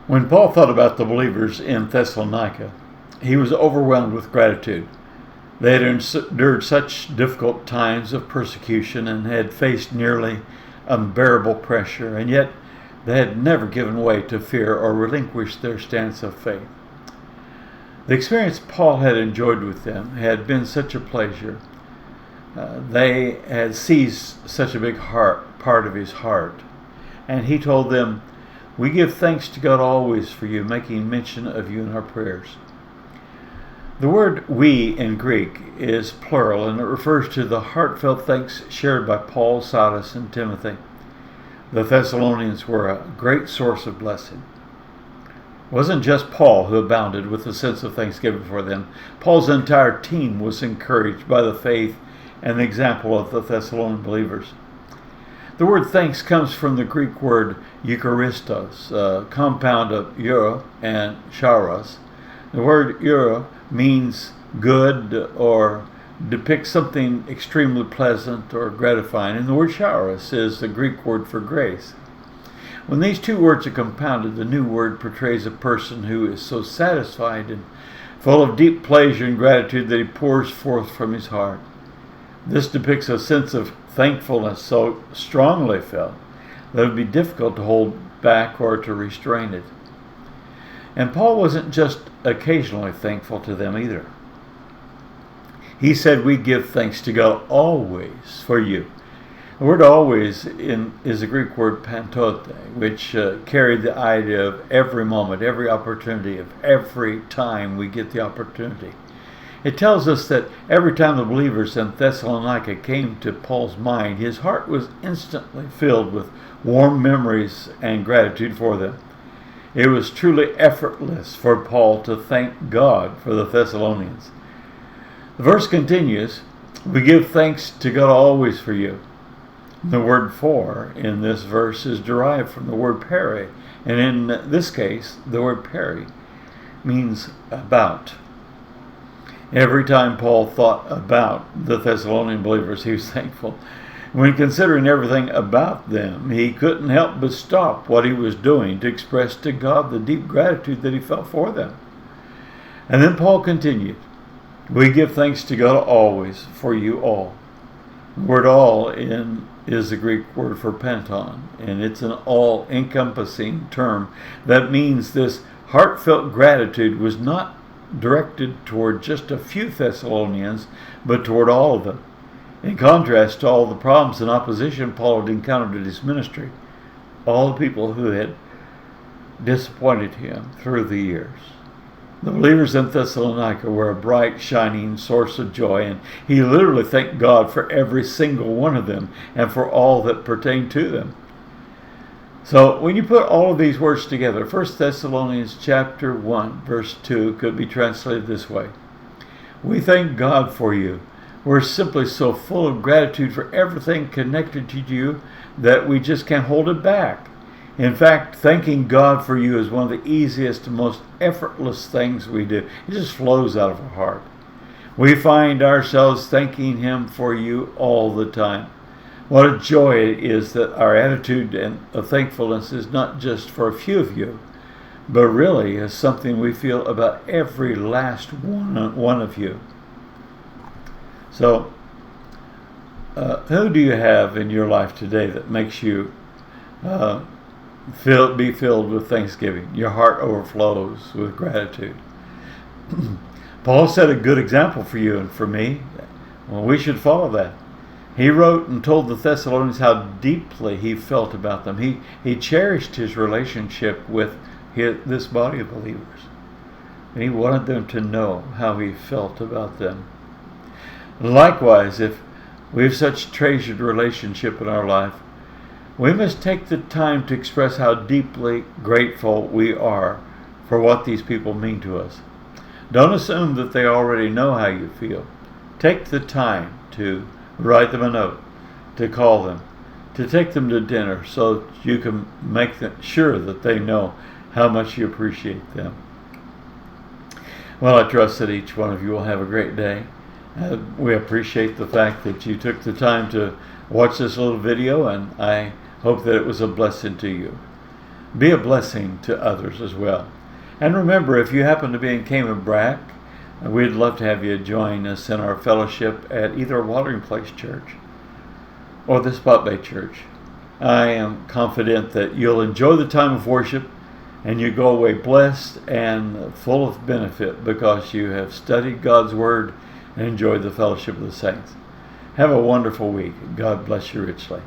When Paul thought about the believers in Thessalonica, he was overwhelmed with gratitude. They had endured such difficult times of persecution and had faced nearly unbearable pressure, and yet they had never given way to fear or relinquished their stance of faith. The experience Paul had enjoyed with them had been such a pleasure. They had seized such a big part of his heart, and he told them, "We give thanks to God always for you, making mention of you in our prayers." The word "we" in Greek is plural, and it refers to the heartfelt thanks shared by Paul, Silas, and Timothy. The Thessalonians were a great source of blessing. It wasn't just Paul who abounded with a sense of thanksgiving for them. Paul's entire team was encouraged by the faith and the example of the Thessalonian believers. The word thanks comes from the Greek word Eucharistos, a compound of euro and charis. The word euro means good or depicts something extremely pleasant or gratifying, and the word charis is the Greek word for grace. When these two words are compounded, the new word portrays a person who is so satisfied and full of deep pleasure and gratitude that he pours forth from his heart. This depicts a sense of thankfulness so strongly felt that it would be difficult to hold back or to restrain it. And Paul wasn't just occasionally thankful to them either. He said, "We give thanks to God always for you." The word "always" is the Greek word pantote, which carried the idea of every moment, every opportunity, of every time we get the opportunity. It tells us that every time the believers in Thessalonica came to Paul's mind, his heart was instantly filled with warm memories and gratitude for them. It was truly effortless for Paul to thank God for the Thessalonians. The verse continues, "We give thanks to God always for you." The word "for" in this verse is derived from the word "peri," and in this case, the word "peri" means about. Every time Paul thought about the Thessalonian believers, he was thankful. When considering everything about them, he couldn't help but stop what he was doing to express to God the deep gratitude that he felt for them. And then Paul continued, "We give thanks to God always for you all." The word "all" is the Greek word for penton, and it's an all-encompassing term that means this heartfelt gratitude was not directed toward just a few Thessalonians, but toward all of them. In contrast to all the problems and opposition Paul had encountered in his ministry, all the people who had disappointed him through the years. The believers in Thessalonica were a bright, shining source of joy, and he literally thanked God for every single one of them and for all that pertained to them. So when you put all of these words together, 1 Thessalonians chapter 1, verse 2 could be translated this way. "We thank God for you. We're simply so full of gratitude for everything connected to you that we just can't hold it back. In fact, thanking God for you is one of the easiest and most effortless things we do. It just flows out of our heart. We find ourselves thanking Him for you all the time. What a joy it is that our attitude of thankfulness is not just for a few of you, but really is something we feel about every last one of you. So, who do you have in your life today that makes you be filled with thanksgiving? Your heart overflows with gratitude. Paul set a good example for you and for me. Well, we should follow that. He wrote and told the Thessalonians how deeply he felt about them. He cherished his relationship with this body of believers. And he wanted them to know how he felt about them. Likewise, if we have such treasured relationship in our life, we must take the time to express how deeply grateful we are for what these people mean to us. Don't assume that they already know how you feel. Take the time to write them a note, to call them, to take them to dinner so that you can make sure that they know how much you appreciate them. Well, I trust that each one of you will have a great day. We appreciate the fact that you took the time to watch this little video, and I hope that it was a blessing to you. Be a blessing to others as well. And remember, if you happen to be in Cayman Brac, we'd love to have you join us in our fellowship at either Watering Place Church or the Spot Bay Church. I am confident that you'll enjoy the time of worship and you go away blessed and full of benefit because you have studied God's Word and enjoyed the fellowship of the saints. Have a wonderful week. God bless you richly.